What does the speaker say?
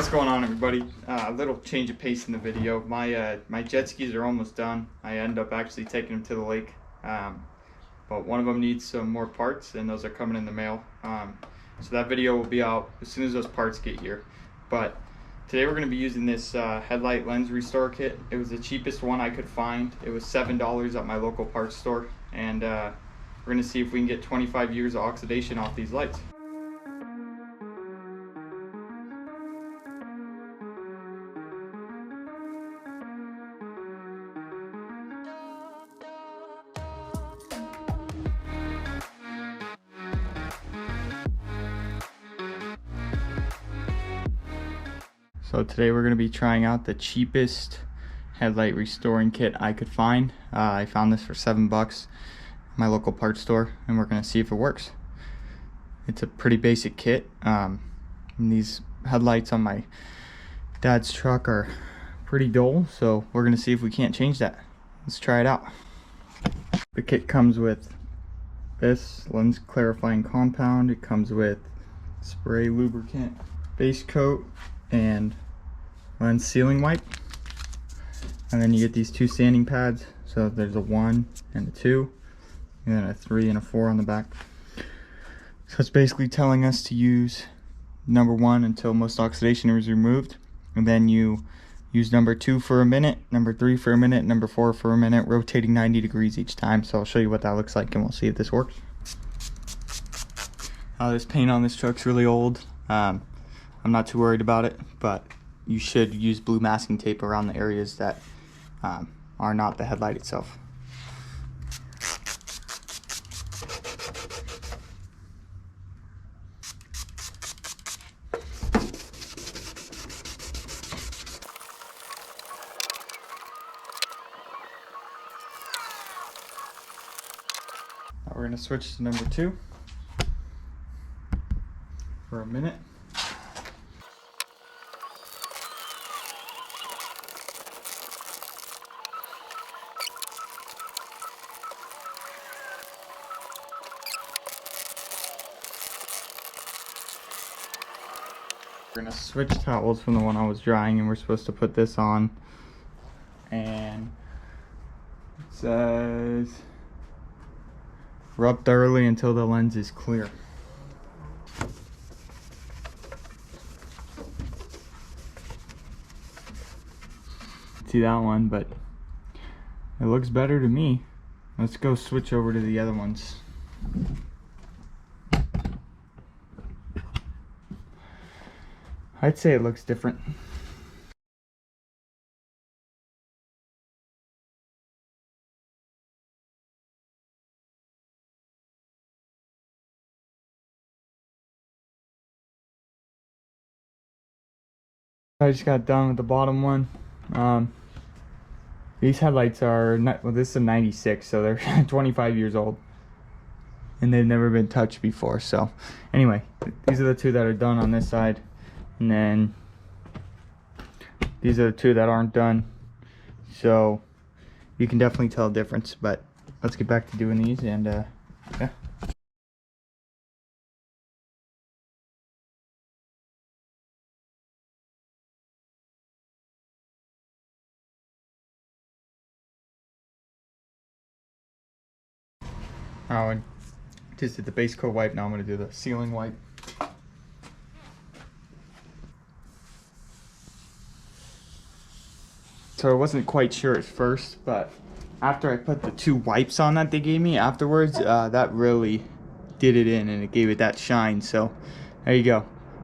What's going on, everybody? A little change of pace in the video. My jet skis are almost done. I end up actually taking them to the lake, but one of them needs some more parts, and those are coming in the mail. So that video will be out as soon as those parts get here. But today we're going to be using this Headlight lens restore kit. It was the cheapest one I could find. It was $7 at my local parts store, and we're going to see if we can get 25 years of oxidation off these lights. So today we're going to be trying out the cheapest headlight restoring kit I could find. I found this for $7 at my local parts store, and we're going to see if it works. It's a pretty basic kit. And these headlights on my dad's truck are pretty dull, so we're going to see if we can't change that. Let's try it out. The kit comes with this lens clarifying compound. It comes with spray lubricant, base coat, and lens sealing wipe, and then you get these two sanding pads. So there's a 1 and a 2, and then a 3 and a 4 on the back. So it's basically telling us to use number 1 until most oxidation is removed, and then you use number 2 for a minute, number 3 for a minute, number 4 for a minute, rotating 90 degrees each time. So I'll show you what that looks like, and we'll see if this works. This paint on this truck's really old. I'm not too worried about it, but you should use blue masking tape around the areas that are not the headlight itself. Now we're going to switch to number 2 for a minute. We're gonna switch towels from the one I was drying, and we're supposed to put this on, and it says rub thoroughly until the lens is clear. See that one, but it looks better to me. Let's go switch over to the other ones. I'd say it looks different. I just got done with the bottom one. These headlights are not, well, this is a 96, so they're 25 years old, and they've never been touched before. So anyway, these are the two that are done on this side, and then these are the two that aren't done. So you can definitely tell a difference, but let's get back to doing these, and yeah. I just did the base coat wipe. Now I'm going to do the sealing wipe. So I wasn't quite sure at first, but after I put the 2 wipes on that they gave me afterwards, that really did it in, and it gave it that shine. So there you go.